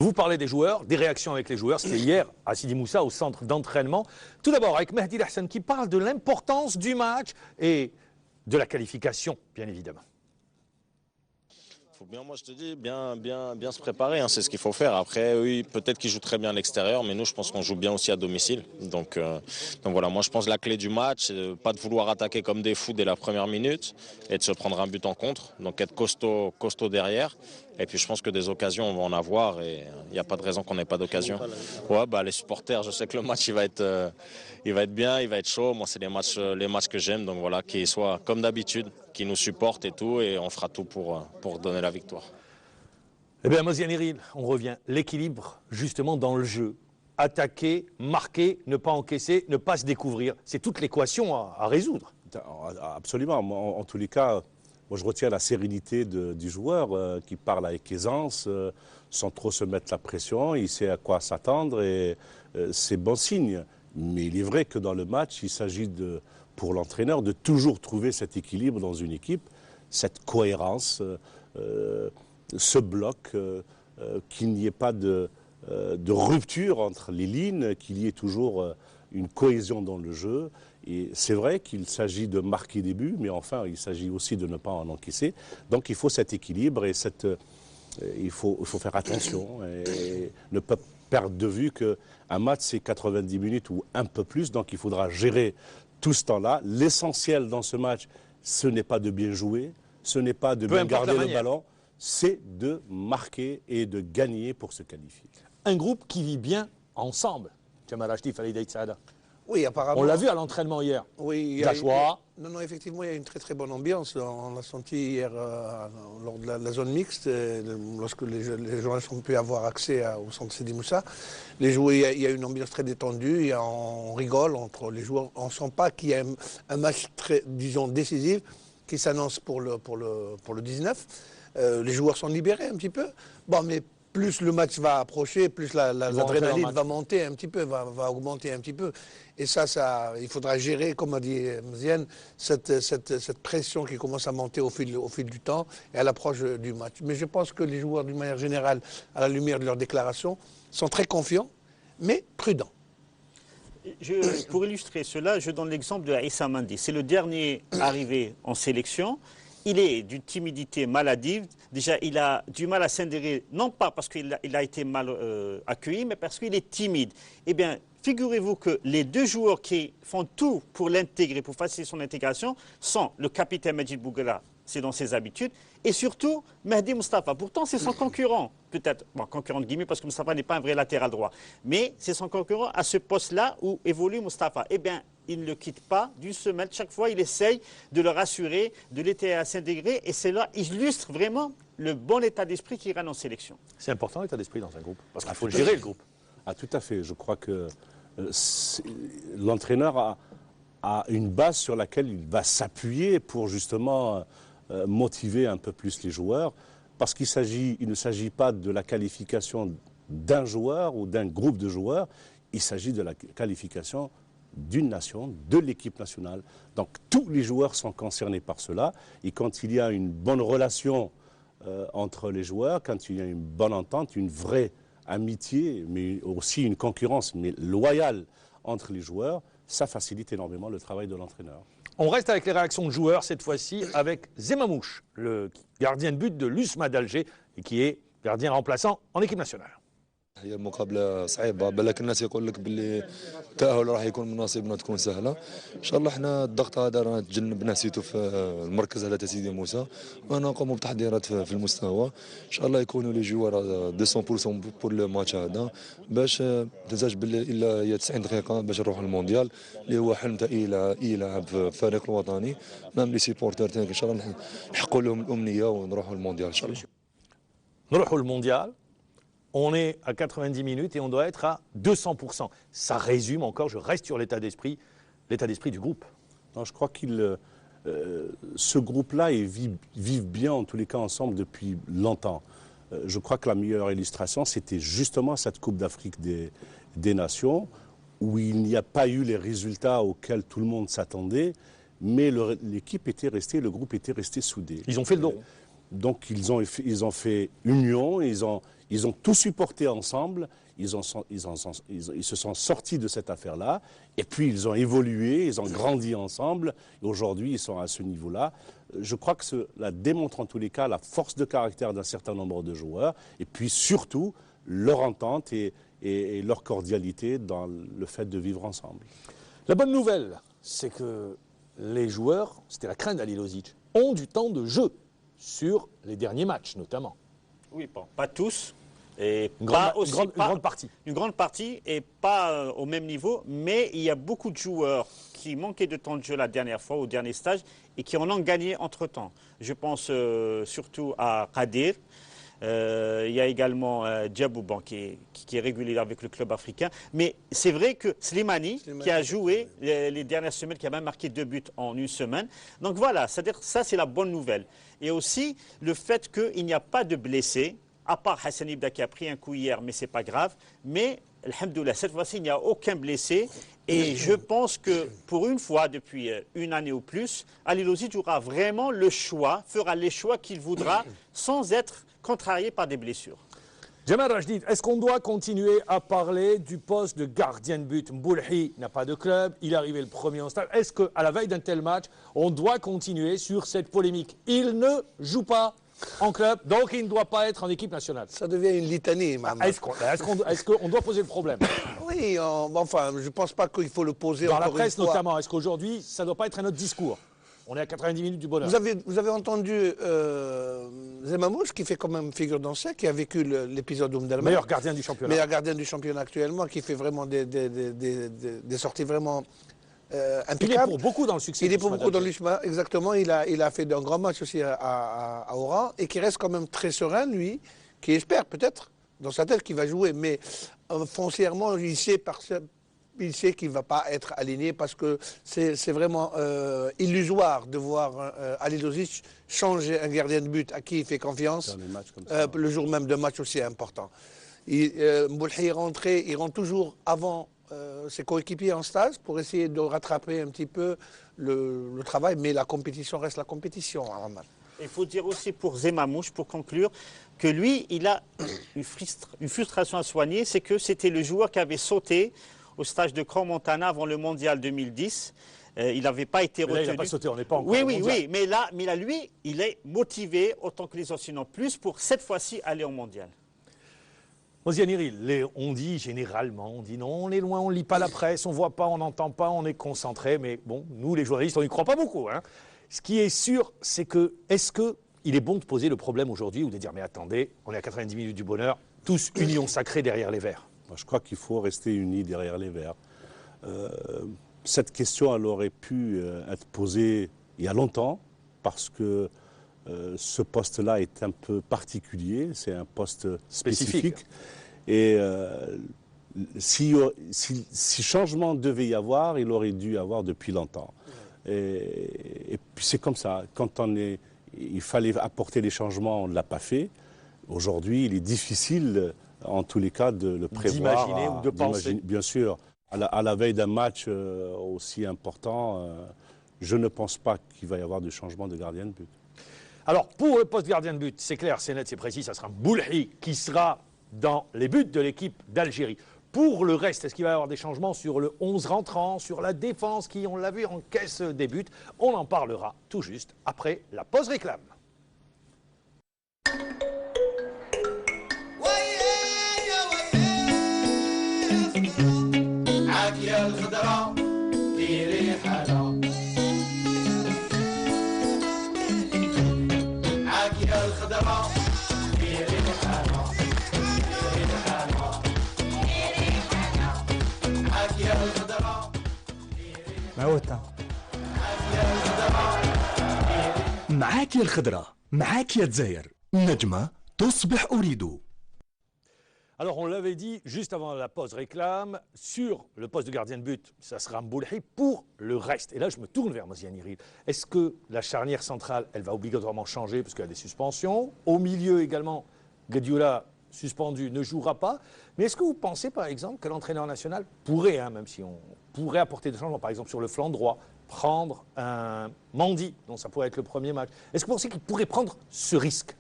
Vous parlez des joueurs, des réactions avec les joueurs. C'était hier à Sidi Moussa au centre d'entraînement. Tout d'abord avec Mehdi Lahsen qui parle de l'importance du match et de la qualification, bien évidemment. Faut bien, moi je te dis, bien se préparer, hein, c'est ce qu'il faut faire. Après, oui, peut-être qu'ils jouent très bien à l'extérieur, mais nous, je pense qu'on joue bien aussi à domicile. Donc voilà, moi je pense que la clé du match, c'est de pas de vouloir attaquer comme des fous dès la première minute et de se prendre un but en contre. Donc être costaud derrière. Et puis je pense que des occasions, on va en avoir et il n'y a pas de raison qu'on n'ait pas d'occasion. Ouais, bah les supporters, je sais que le match il va être bien, il va être chaud. Moi, c'est les matchs que j'aime. Donc voilà, qu'ils soient comme d'habitude, qu'ils nous supportent et tout, et on fera tout pour donner la victoire. Eh bien, Mosiane Eril, on revient. L'équilibre, justement, dans le jeu. Attaquer, marquer, ne pas encaisser, ne pas se découvrir. C'est toute l'équation à résoudre. Absolument. En tous les cas, moi, je retiens la sérénité du joueur qui parle avec aisance, sans trop se mettre la pression. Il sait à quoi s'attendre et c'est bon signe. Mais il est vrai que dans le match, il s'agit pour l'entraîneur de toujours trouver cet équilibre dans une équipe, cette cohérence, ce bloc, qu'il n'y ait pas de rupture entre les lignes, qu'il y ait toujours une cohésion dans le jeu. Et c'est vrai qu'il s'agit de marquer des buts, mais enfin, il s'agit aussi de ne pas en encaisser. Donc il faut cet équilibre et il faut faire attention et ne pas perdre de vue qu'un match, c'est 90 minutes ou un peu plus. Donc il faudra gérer tout ce temps-là. L'essentiel dans ce match, ce n'est pas de bien jouer, ce n'est pas de bien garder le ballon, c'est de marquer et de gagner pour se qualifier. Un groupe qui vit bien ensemble. Jamal Achti, Falid Saada. Oui, apparemment. On l'a vu à l'entraînement hier. Oui, non, effectivement, il y a une très bonne ambiance. On l'a senti hier lors de la zone mixte, lorsque les journalistes ont pu avoir accès au centre Sidi Moussa. Les joueurs, il y a une ambiance très détendue, on rigole entre les joueurs. On ne sent pas qu'il y a un match très, disons, décisif qui s'annonce pour le 19. Les joueurs sont libérés un petit peu. Bon, mais plus le match va approcher, plus l'adrénaline va monter un petit peu, va augmenter un petit peu. Et ça, il faudra gérer, comme a dit Mziane, cette pression qui commence à monter au fil du temps et à l'approche du match. Mais je pense que les joueurs, d'une manière générale, à la lumière de leurs déclarations, sont très confiants, mais prudents. Pour illustrer cela, je donne l'exemple de Issa Mandi. C'est le dernier arrivé en sélection. Il est d'une timidité maladive. Déjà, il a du mal à s'intégrer, non pas parce qu'il a été mal accueilli, mais parce qu'il est timide. Eh bien, figurez-vous que les deux joueurs qui font tout pour l'intégrer, pour faciliter son intégration, sont le capitaine Majid Bouguela, c'est dans ses habitudes, et surtout Mehdi Moustapha. Pourtant, c'est son concurrent, peut-être, bon, concurrent de guillemets, parce que Moustapha n'est pas un vrai latéral droit, mais c'est son concurrent à ce poste-là où évolue Moustapha. Eh bien, il ne le quitte pas d'une semaine. Chaque fois, il essaye de le rassurer, de l'aider à s'intégrer. Et cela illustre vraiment le bon état d'esprit qui règne en sélection. C'est important l'état d'esprit dans un groupe, parce qu'il faut gérer le groupe. Ah, tout à fait. Je crois que l'entraîneur a une base sur laquelle il va s'appuyer pour justement motiver un peu plus les joueurs. Parce qu'il ne s'agit pas de la qualification d'un joueur ou d'un groupe de joueurs. Il s'agit de la qualification d'une nation, de l'équipe nationale. Donc tous les joueurs sont concernés par cela. Et quand il y a une bonne relation entre les joueurs, quand il y a une bonne entente, une vraie amitié, mais aussi une concurrence, mais loyale entre les joueurs, ça facilite énormément le travail de l'entraîneur. On reste avec les réactions de joueurs, cette fois-ci avec Zemamouche, le gardien de but de l'USMA d'Alger, et qui est gardien remplaçant en équipe nationale. هي المقابلة صعيبة، بالك الناس يقول لك باللي التأهل راح يكون من نصيبنا تكون سهلة، إن شاء الله احنا الضغط هذا رانا تجنبناه سيتو في المركز هذا تاع سيدي موسى، وأنا نقوم بتحضيرات في المستوى، إن شاء الله يكونوا لي جوار 200% بور لو ماتش هذا، باش ما تنساش باللي إلا هي 90 دقيقة باش نروحوا المونديال اللي هو حلم تاع أي لاعب في الفريق الوطني، مام لي سيبورتر تاعك إن شاء الله نحققوا لهم الأمنية ونروحوا المونديال إن شاء الله. نروحوا المونديال. On est à 90 minutes et on doit être à 200%. Ça résume encore, je reste sur l'état d'esprit du groupe. Non, je crois ce groupe-là vivent bien en tous les cas ensemble depuis longtemps. Je crois que la meilleure illustration, c'était justement cette Coupe d'Afrique des Nations, où il n'y a pas eu les résultats auxquels tout le monde s'attendait, mais l'équipe était restée, le groupe était resté soudé. Ils ont fait le dos. Donc ils ont fait union, Ils ont tout supporté ensemble, ils se sont sortis de cette affaire-là, et puis ils ont évolué, ils ont grandi ensemble, et aujourd'hui ils sont à ce niveau-là. Je crois que cela démontre en tous les cas la force de caractère d'un certain nombre de joueurs, et puis surtout leur entente et leur cordialité dans le fait de vivre ensemble. La bonne nouvelle, c'est que les joueurs, c'était la crainte d'Halilhodzic, ont du temps de jeu sur les derniers matchs notamment. Oui, bon, pas tous. Et Une pas grande, aussi, une grande- pas- une grande partie. Une grande partie et pas au même niveau, mais il y a beaucoup de joueurs qui manquaient de temps de jeu la dernière fois, au dernier stage, et qui en ont gagné entre-temps. Je pense surtout à Kadir. Il y a également Djabou bon, qui est régulier avec le club africain. Mais c'est vrai que Slimani, qui a joué les dernières semaines, qui a même marqué 2 buts en une semaine. Donc voilà, c'est-à-dire ça c'est la bonne nouvelle. Et aussi le fait qu'il n'y a pas de blessés, à part Hassan Ibda qui a pris un coup hier, mais ce n'est pas grave. Mais, alhamdoulilah, cette fois-ci, il n'y a aucun blessé. Et je pense que pour une fois, depuis une année ou plus, Halilhodzic aura vraiment le choix, fera les choix qu'il voudra, sans être contrarié par des blessures. Jamal Rajdid, est-ce qu'on doit continuer à parler du poste de gardien de but? Mboulhi n'a pas de club, il est arrivé le premier en stage. Est-ce qu'à la veille d'un tel match, on doit continuer sur cette polémique? Il ne joue pas en club, donc il ne doit pas être en équipe nationale. Ça devient une litanie, Mohamed. Est-ce qu'on doit poser le problème? Oui, enfin, je ne pense pas qu'il faut le poser Dans la encore une presse fois. notamment, est-ce qu'aujourd'hui, ça ne doit pas être un autre discours? On est à 90 minutes du bonheur. Vous avez entendu Zemamouche, qui fait quand même figure d'ancien, qui a vécu l'épisode d'Oumdelma. Meilleur gardien du championnat. Meilleur gardien du championnat actuellement, qui fait vraiment des sorties vraiment Il est impeccables. pour beaucoup dans le succès. Il est du pour Sma beaucoup dans d'Alger. l'USMA, exactement. Il a fait un grand match aussi à Oran et qui reste quand même très serein, lui, qui espère peut-être dans sa tête qu'il va jouer, mais foncièrement, il sait qu'il ne va pas être aligné parce que c'est vraiment illusoire de voir Halilhodzic changer un gardien de but à qui il fait confiance Dans des matchs comme ça. le jour même d'un match aussi important. Mboulhi est rentré, il rentre toujours avant ses coéquipiers en stage pour essayer de rattraper un petit peu le travail, mais la compétition reste la compétition, Ahmad. Il faut dire aussi pour Zemamouche, pour conclure, que lui, il a une frustration à soigner, c'est que c'était le joueur qui avait sauté au stage de Crans-Montana avant le Mondial 2010. Il n'avait pas été Mais là, retenu. il n'a pas sauté, on n'est pas encore Oui, au oui, mondial. oui. Mais là, lui, il est motivé autant que les autres, sinon plus, pour cette fois-ci aller au Mondial. Mozianiri, on dit généralement, on dit non, on est loin, on ne lit pas la presse, on ne voit pas, on n'entend pas, on est concentré. Mais bon, nous, les journalistes, on n'y croit pas beaucoup. Hein. Ce qui est sûr, c'est que, est-ce qu'il est bon de poser le problème aujourd'hui ou de dire, mais attendez, on est à 90 minutes du bonheur, tous union sacrée derrière les Verts? Moi, je crois qu'il faut rester unis derrière les Verts. Cette question, elle aurait pu être posée il y a longtemps, parce que ce poste-là est un peu particulier, c'est un poste spécifique. Et si changement devait y avoir, il aurait dû y avoir depuis longtemps. Et puis c'est comme ça, quand il fallait apporter les changements, on ne l'a pas fait. Aujourd'hui, il est difficile, en tous les cas, de le prévoir. D'imaginer ou de penser. Bien sûr, à la veille d'un match aussi important, je ne pense pas qu'il va y avoir de changement de gardien de but. Alors, pour le poste gardien de but, c'est clair, c'est net, c'est précis, ça sera Mboulhi qui sera dans les buts de l'équipe d'Algérie. Pour le reste, est-ce qu'il va y avoir des changements sur le 11 rentrant, sur la défense qui, on l'a vu, encaisse des buts? On en parlera tout juste après la pause réclame. موتة معاك يا الخضرة معاك يا تزاير نجمة تصبح أريد. Alors, on l'avait dit juste avant la pause réclame, sur le poste de gardien de but, ça sera Mboulhi pour le reste. Et là, je me tourne vers Mozianiri. Est-ce que la charnière centrale, elle va obligatoirement changer parce qu'il y a des suspensions? Au milieu également, Guedioula, suspendu, ne jouera pas. Mais est-ce que vous pensez, par exemple, que l'entraîneur national pourrait, même si on pourrait apporter des changements, par exemple sur le flanc droit, prendre un Mandi, dont ça pourrait être le premier match? Est-ce que vous pensez qu'il pourrait prendre ce risque?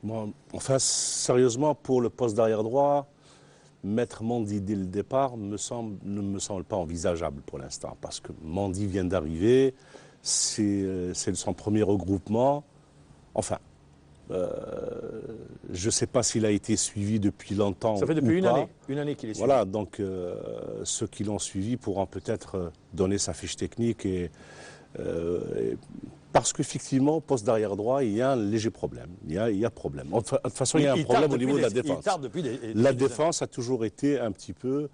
Bon, enfin, sérieusement, pour le poste d'arrière droit, mettre Mendy dès le départ ne me semble pas envisageable pour l'instant. Parce que Mendy vient d'arriver, c'est son premier regroupement. Enfin, je ne sais pas s'il a été suivi depuis longtemps. Ça fait depuis ou pas. une année qu'il est suivi. Voilà, donc ceux qui l'ont suivi pourront peut-être donner sa fiche technique. Parce qu'effectivement, au poste d'arrière droit, il y a un léger problème. Il y a problème. De toute façon, il y a un problème au niveau de la défense. La défense a toujours été un petit peu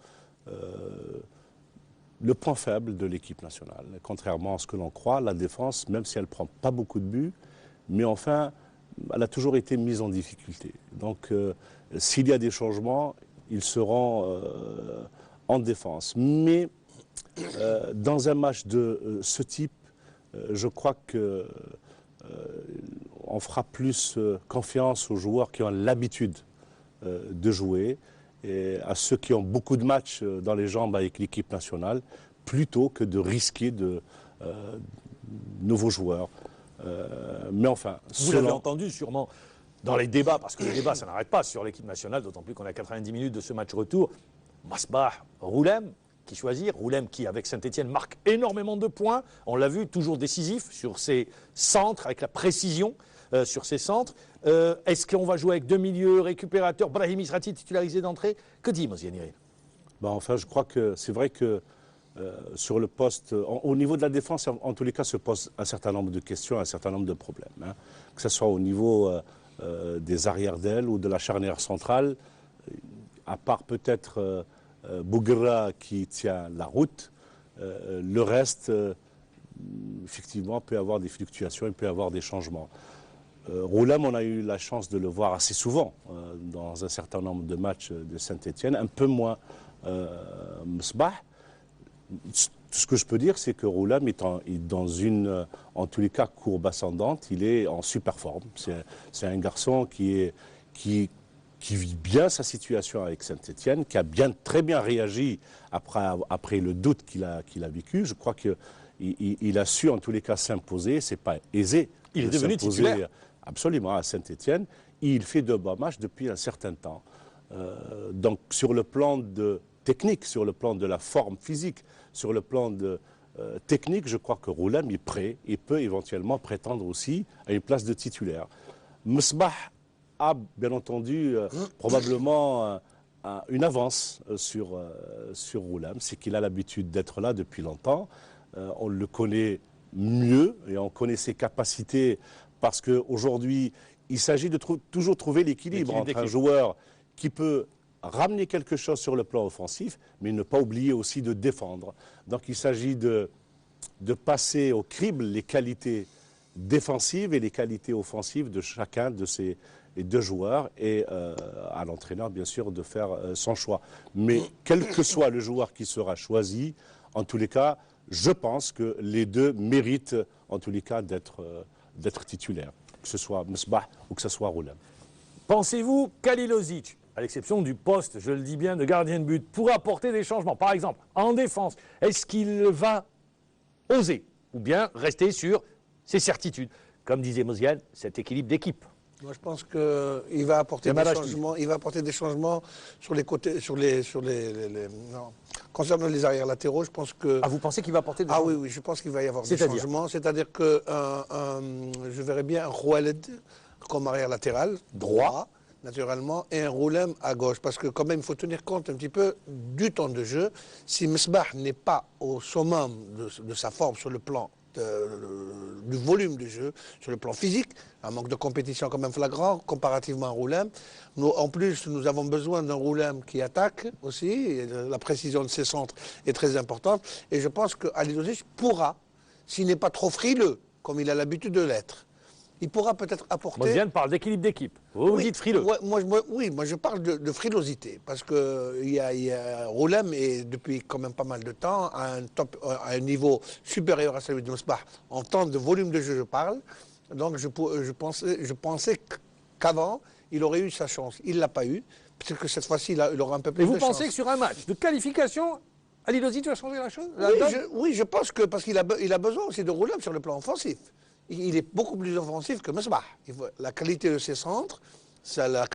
le point faible de l'équipe nationale. Contrairement à ce que l'on croit, la défense, même si elle ne prend pas beaucoup de buts, mais enfin, elle a toujours été mise en difficulté. Donc, s'il y a des changements, ils seront en défense. Mais dans un match de ce type, je crois que on fera plus confiance aux joueurs qui ont l'habitude de jouer et à ceux qui ont beaucoup de matchs dans les jambes avec l'équipe nationale, plutôt que de risquer de nouveaux joueurs. Mais enfin, vous l'avez entendu sûrement dans les débats, parce que les débats, ça n'arrête pas sur l'équipe nationale, d'autant plus qu'on a 90 minutes de ce match retour. Masbah, Roulem, qui choisir. Roulem qui, avec Saint-Etienne, marque énormément de points. On l'a vu, toujours décisif sur ses centres, avec la précision sur ses centres. Est-ce qu'on va jouer avec deux milieux récupérateurs? Brahim Israti titularisé d'entrée. Que dit Mosiane Iril? Enfin, je crois que c'est vrai que sur le poste, au niveau de la défense, en tous les cas, se pose un certain nombre de questions, un certain nombre de problèmes. Hein. Que ce soit au niveau des arrières d'aile ou de la charnière centrale, à part peut-être Bougra qui tient la route, le reste, effectivement, peut avoir des fluctuations, il peut y avoir des changements. Roulem, on a eu la chance de le voir assez souvent dans un certain nombre de matchs de Saint-Etienne, un peu moins Msbah. Ce que je peux dire, c'est que Roulem est dans une, en tous les cas, courbe ascendante. Il est en super forme. C'est un garçon qui vit bien sa situation avec Saint-Etienne, qui a très bien réagi après le doute qu'il a vécu. Je crois qu'il a su, en tous les cas, s'imposer. Ce n'est pas aisé. Il est devenu titulaire. Absolument, à Saint-Etienne. Il fait de bons matchs depuis un certain temps. Donc, sur le plan technique, sur le plan de la forme physique, sur le plan technique, je crois que Roulem est prêt et peut éventuellement prétendre aussi à une place de titulaire. Msbah a bien entendu probablement une avance sur Roulem, c'est qu'il a l'habitude d'être là depuis longtemps. On le connaît mieux et on connaît ses capacités parce qu'aujourd'hui, il s'agit de toujours trouver l'équilibre entre un joueur qui peut ramener quelque chose sur le plan offensif, mais ne pas oublier aussi de défendre. Donc il s'agit de passer au crible les qualités défensives et les qualités offensives de chacun de ces deux joueurs et à l'entraîneur, bien sûr, de faire son choix. Mais quel que soit le joueur qui sera choisi, en tous les cas, je pense que les deux méritent, en tous les cas, d'être titulaires, que ce soit Msbah ou que ce soit Roulem. Pensez-vous qu'Alilozic, à l'exception du poste, je le dis bien, de gardien de but, pourra apporter des changements? Par exemple, en défense, est-ce qu'il va oser ou bien rester sur ses certitudes? Comme disait Mosiane, cet équilibre d'équipe. Moi, je pense qu'il va apporter des changements. Il va apporter des changements sur les côtés, non. Concernant les arrières latéraux, je pense que. Ah, vous pensez qu'il va apporter des changements? Ah oui, je pense qu'il va y avoir des changements. C'est-à-dire que je verrais bien un Khaled comme arrière latéral droit, naturellement, et un Roulem à gauche, parce que quand même, il faut tenir compte un petit peu du temps de jeu. Si Msbah n'est pas au summum de sa forme sur le plan du volume du jeu, sur le plan physique, un manque de compétition quand même flagrant comparativement à Roulem. En plus, nous avons besoin d'un Roulem qui attaque aussi, et la précision de ses centres est très importante, et je pense qu'Alilozic pourra, s'il n'est pas trop frileux, comme il a l'habitude de l'être, il pourra peut-être apporter... Mosiane parle d'équilibre d'équipe. Vous dites frileux. Moi, je parle de frilosité. Parce que Roulem est, depuis quand même pas mal de temps, à un niveau supérieur à celui de Msbah. En temps de volume de jeu, je parle. Donc, je pensais qu'avant, il aurait eu sa chance. Il ne l'a pas eu. Parce que cette fois-ci, il aura un peu plus de chance. Et vous pensez que sur un match de qualification, Alilozic va changer la chose? Oui, je pense que parce qu'il a besoin aussi de Roulem sur le plan offensif. Il est beaucoup plus offensif que Msbah. La qualité de ses centres, Ça, la